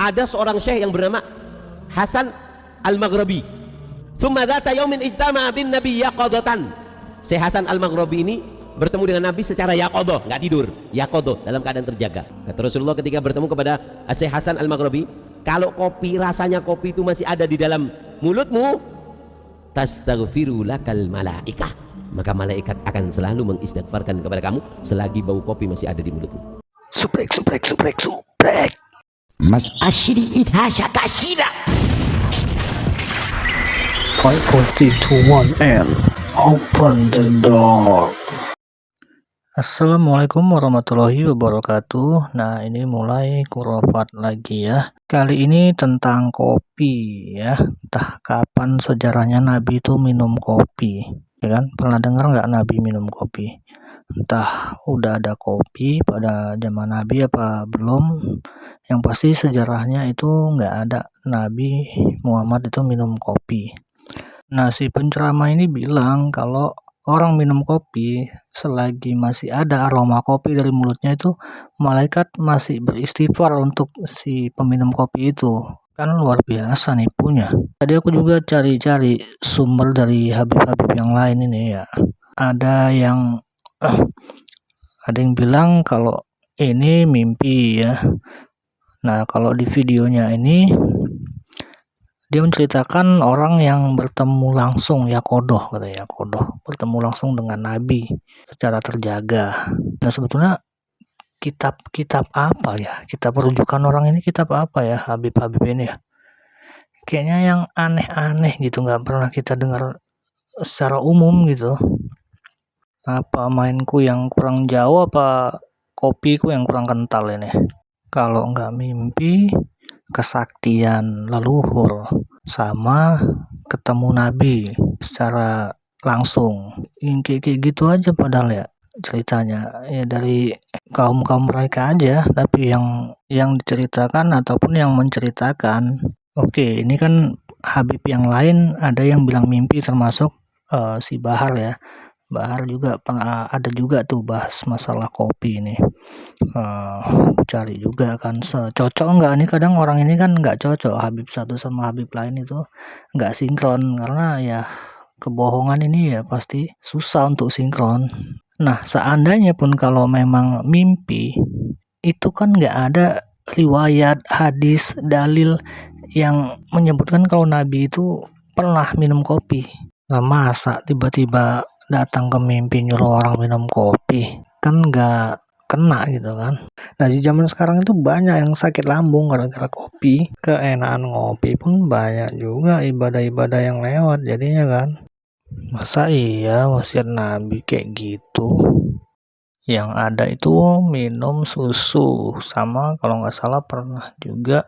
ada seorang syekh yang bernama Hasan Al-Maghribi. Tsumma dzata yaumin ijtama'a bin nabi yaqadatan. Syekh Hasan Al-Maghribi ini bertemu dengan Nabi secara yaqadah, nggak tidur, yaqadah, dalam keadaan terjaga. Kata Rasulullah ketika bertemu kepada Syekh Hasan Al-Maghribi, kalau kopi, rasanya kopi itu masih ada di dalam mulutmu, tastaghfiru lakal malaikah, maka malaikat akan selalu mengistighfarkan kepada kamu selagi bau kopi masih ada di mulutmu. Subrek. Mas Ashri Idhasha Kashira. 5, 4, 3, 2, 1 and open the door. Assalamualaikum warahmatullahi wabarakatuh. Nah, ini mulai kurofat lagi ya. Kali ini tentang kopi ya. Entah kapan sejarahnya Nabi itu minum kopi, ya kan? Pernah dengar nggak Nabi minum kopi? Entah udah ada kopi pada zaman Nabi apa belum. Yang pasti sejarahnya itu nggak ada Nabi Muhammad itu minum kopi. Nah, si penceramah ini bilang kalau orang minum kopi, selagi masih ada aroma kopi dari mulutnya itu, malaikat masih beristighfar untuk si peminum kopi itu. Kan luar biasa nih punya. Tadi aku juga cari-cari sumber dari Habib-Habib yang lain ini ya. Ada yang bilang kalau ini mimpi ya. Nah, kalau di videonya ini dia menceritakan orang yang bertemu langsung yaqadah, katanya yaqadah, bertemu langsung dengan Nabi secara terjaga. Nah, sebetulnya kitab apa ya? Kitab rujukan orang ini kitab apa ya Habib-Habib ini ya? Kayaknya yang aneh-aneh gitu, nggak pernah kita dengar secara umum gitu. Apa mainku yang kurang jauh, apa kopiku yang kurang kental ini? Kalau nggak mimpi, kesaktian leluhur sama ketemu Nabi secara langsung, kayak gitu aja padahal ya ceritanya ya, dari kaum mereka aja, tapi yang diceritakan ataupun yang menceritakan. Oke, ini kan Habib yang lain ada yang bilang mimpi, termasuk si Bahar ya. Bahar juga pernah ada juga tuh bahas masalah kopi ini. Cari juga kan cocok nggak nih, kadang orang ini kan nggak cocok Habib satu sama Habib lain itu nggak sinkron, karena ya kebohongan ini ya pasti susah untuk sinkron. Nah, seandainya pun kalau memang mimpi itu kan nggak ada riwayat hadis dalil yang menyebutkan kalau Nabi itu pernah minum kopi. Lah masa tiba-tiba datang ke mimpi nyuruh orang minum kopi, kan nggak kena gitu kan. Nah, di zaman sekarang itu banyak yang sakit lambung gara-gara kopi. Keenaan ngopi pun banyak juga ibadah-ibadah yang lewat jadinya kan. Masa iya wasiat Nabi kayak gitu? Yang ada itu minum susu, sama kalau nggak salah pernah juga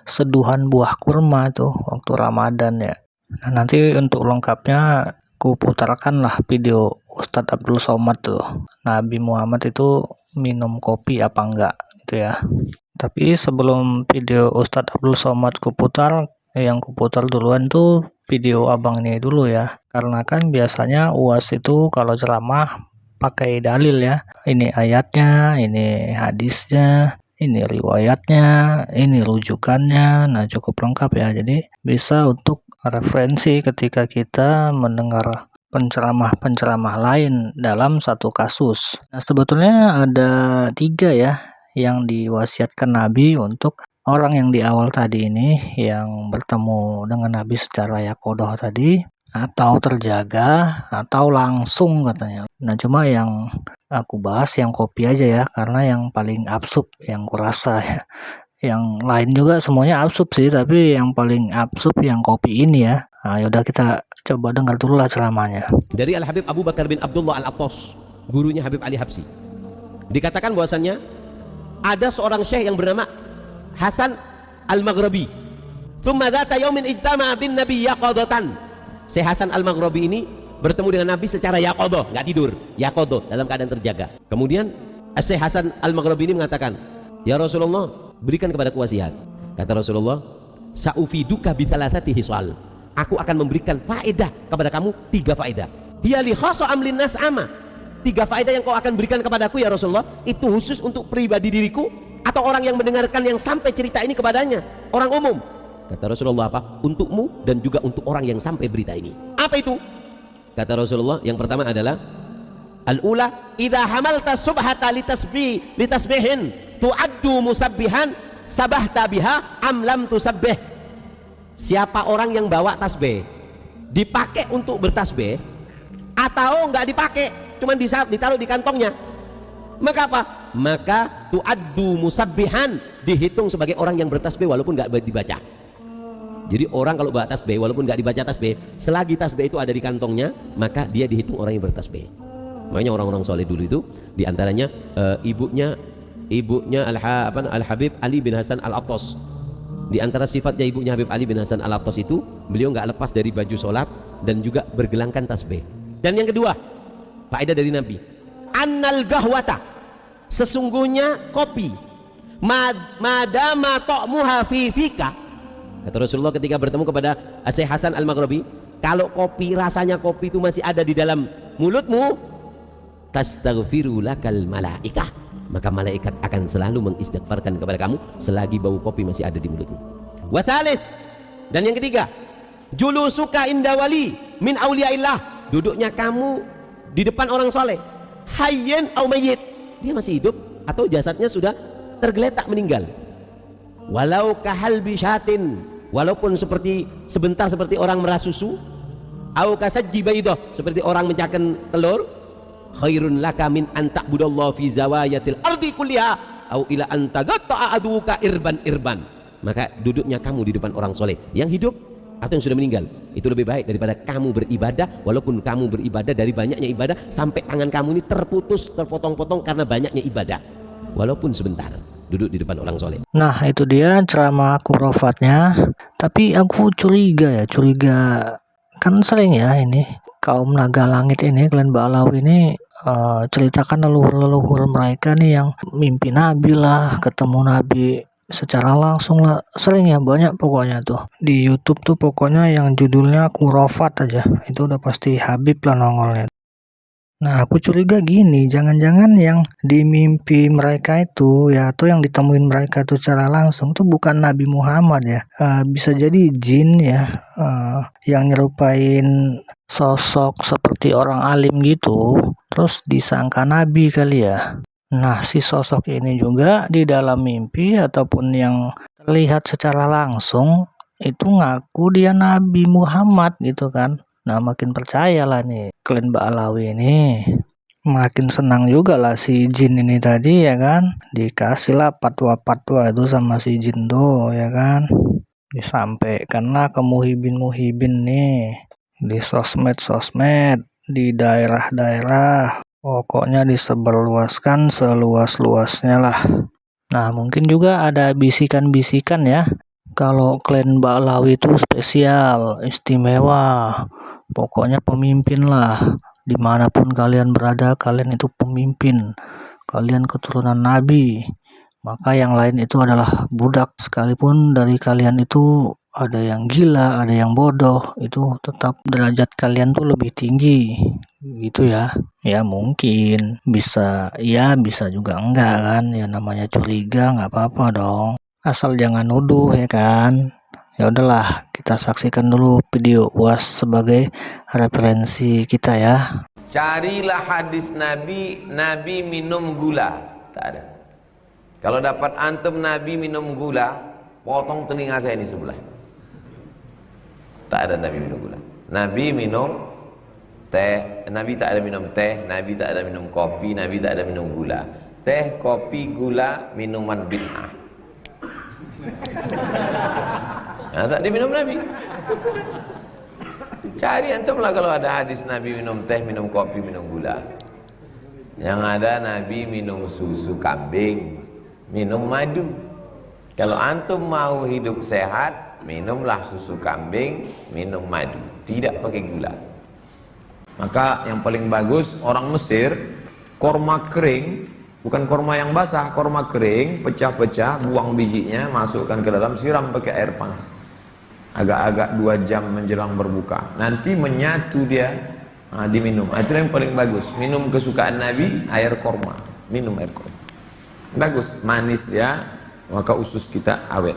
seduhan buah kurma tuh waktu Ramadan ya. Nah, nanti untuk lengkapnya ku putarkan lah video Ustadz Abdul Somad tuh, Nabi Muhammad itu minum kopi apa enggak gitu ya. Tapi sebelum video Ustadz Abdul Somad kuputar, yang kuputar duluan tuh video abang ini dulu ya, karena kan biasanya UAS itu kalau ceramah pakai dalil ya, ini ayatnya, ini hadisnya, ini riwayatnya, ini rujukannya. Nah, cukup lengkap ya, jadi bisa untuk referensi ketika kita mendengar penceramah lain dalam satu kasus. Nah, sebetulnya ada 3 ya yang diwasiatkan Nabi untuk orang yang di awal tadi ini, yang bertemu dengan Nabi secara yaqadah tadi, atau terjaga atau langsung katanya. Nah, cuma yang aku bahas yang kopi aja ya, karena yang paling absurd yang kurasa ya. Yang lain juga semuanya absurd sih, tapi yang paling absurd yang kopi ini ya. Nah, yaudah kita coba dengar dulu lah ceramahnya. Dari Al-Habib Abu Bakar bin Abdullah Al-Attas, gurunya Habib Ali Habsyi, dikatakan bahwasannya ada seorang syekh yang bernama Hasan Al-Maghribi. Tsumma dzata yaumin ijtama'a bin nabi yaqadatan. Syekh Hasan Al-Maghribi ini bertemu dengan Nabi secara yaqadah, nggak tidur, yaqadah, dalam keadaan terjaga. Kemudian Syekh Hasan Al-Maghribi ini mengatakan, "Ya Rasulullah, berikan kepadaku wasiat." Kata Rasulullah, "Sa'ufiduka bi thalathati hisal." Aku akan memberikan faedah kepada kamu 3 faedah. Hiya li khassa am lin nas ama. 3 faedah yang kau akan berikan kepadaku ya Rasulullah, itu khusus untuk pribadi diriku atau orang yang mendengarkan yang sampai cerita ini kepadanya, orang umum. Kata Rasulullah apa? Untukmu dan juga untuk orang yang sampai berita ini. Apa itu? Kata Rasulullah, yang pertama adalah al-ula idza hamalta subhata litasbihin tu'addu musabbihan sabahta biha am lam tusabbih. Siapa orang yang bawa tasbih dipakai untuk bertasbih atau enggak dipakai, cuman ditaruh di kantongnya, maka apa? Maka tu'addu musabbihan, dihitung sebagai orang yang bertasbih walaupun enggak dibaca. Jadi orang kalau bawa tasbih walaupun enggak dibaca tasbih, selagi tasbih itu ada di kantongnya, maka dia dihitung orang yang bertasbih. Makanya orang-orang soleh dulu itu diantaranya ibunya Al-Habib Ali bin Hasan Al-Attas. Di antara sifatnya ibunya Habib Ali bin Hasan Al-Attas itu, beliau nggak lepas dari baju sholat dan juga bergelangkan tasbih. Dan yang kedua, faedah dari Nabi, annal gahwata, sesungguhnya kopi, madama ta'muha fi fika. Kata Rasulullah ketika bertemu kepada Syekh Hasan Al-Maghribi, kalau kopi, rasanya kopi itu masih ada di dalam mulutmu, tastaghfiru lakal malaikah, maka malaikat akan selalu mengistighfarkan kepada kamu selagi bau kopi masih ada di mulutmu. Wa thalith, dan yang ketiga, julusuka inda wali min auliyaillah, duduknya kamu di depan orang soleh, hayyin au mayyit, dia masih hidup atau jasadnya sudah tergeletak meninggal. Walau kahal bisyatin, walaupun sebentar seperti orang merah susu, au kasajji baidah, seperti orang mencakan telur, khairun laka min an ta'budallaha fi zawayatil ardi kulliha au ila an tagatta'a aduka irban. Maka duduknya kamu di depan orang soleh yang hidup atau yang sudah meninggal itu lebih baik daripada kamu beribadah, walaupun kamu beribadah dari banyaknya ibadah sampai tangan kamu ini terputus, terpotong-potong karena banyaknya ibadah, walaupun sebentar duduk di depan orang soleh. Nah, itu dia ceramah khurafatnya. Tapi aku curiga kan sering ya ini kaum naga langit ini, klan Ba'alawi ini ceritakan leluhur-leluhur mereka nih yang mimpi Nabi lah, ketemu Nabi secara langsung lah, sering ya, banyak pokoknya tuh di YouTube tuh, pokoknya yang judulnya khurafat aja itu udah pasti Habib lah nongolnya. Nah, aku curiga gini, jangan-jangan yang di mimpi mereka itu ya, atau yang ditemuin mereka tuh secara langsung tuh bukan Nabi Muhammad ya, bisa jadi jin ya, yang nyerupain sosok seperti orang alim gitu, terus disangka Nabi kali ya. Nah, si sosok ini juga di dalam mimpi ataupun yang terlihat secara langsung itu ngaku dia Nabi Muhammad gitu kan. Nah, makin percaya lah nih klan Ba'alawi ini, makin senang juga lah si jin ini tadi ya kan, dikasih lah patwa-patwa itu sama si jin tuh ya kan, disampaikanlah ke muhibin nih di sosmed, di daerah-daerah, pokoknya disebarluaskan seluas-luasnya lah. Nah, mungkin juga ada bisikan-bisikan ya, kalau klan Ba'alawi itu spesial, istimewa, pokoknya pemimpin lah, dimanapun kalian berada, kalian itu pemimpin, kalian keturunan Nabi, maka yang lain itu adalah budak. Sekalipun dari kalian itu ada yang gila, ada yang bodoh, itu tetap derajat kalian tuh lebih tinggi gitu ya. Ya mungkin bisa ya, bisa juga enggak kan, ya namanya curiga, nggak apa-apa dong, asal jangan nuduh ya kan. Ya udahlah, kita saksikan dulu video UAS sebagai referensi kita ya. Carilah hadis Nabi minum gula, tak ada. Kalau dapat antum Nabi minum gula, potong telinga saya ini sebelah. Tak ada Nabi minum gula. Nabi minum teh, Nabi tak ada minum teh, Nabi tak ada minum kopi, Nabi tak ada minum gula. Teh, kopi, gula, minuman bid'ah. Nah, tak diminum Nabi. Cari antum lah kalau ada hadis Nabi minum teh, minum kopi, minum gula. Yang ada Nabi minum susu kambing, minum madu. Kalau antum mau hidup sehat, minumlah susu kambing, minum madu, tidak pakai gula. Maka yang paling bagus orang Mesir, korma kering, bukan korma yang basah, korma kering, pecah-pecah, buang bijinya, masukkan ke dalam, siram pakai air panas. Agak-agak 2 jam menjelang berbuka, nanti menyatu dia, diminum. Itu yang paling bagus. Minum kesukaan Nabi, air korma, minum air korma. Bagus, manis ya, maka usus kita awet.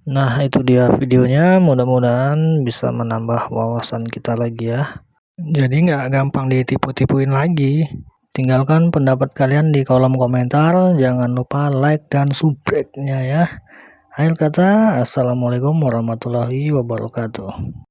Nah, itu dia videonya, mudah-mudahan bisa menambah wawasan kita lagi ya. Jadi nggak gampang ditipu-tipuin lagi. Tinggalkan pendapat kalian di kolom komentar, jangan lupa like dan subscribe-nya ya. Akhir kata, assalamualaikum warahmatullahi wabarakatuh.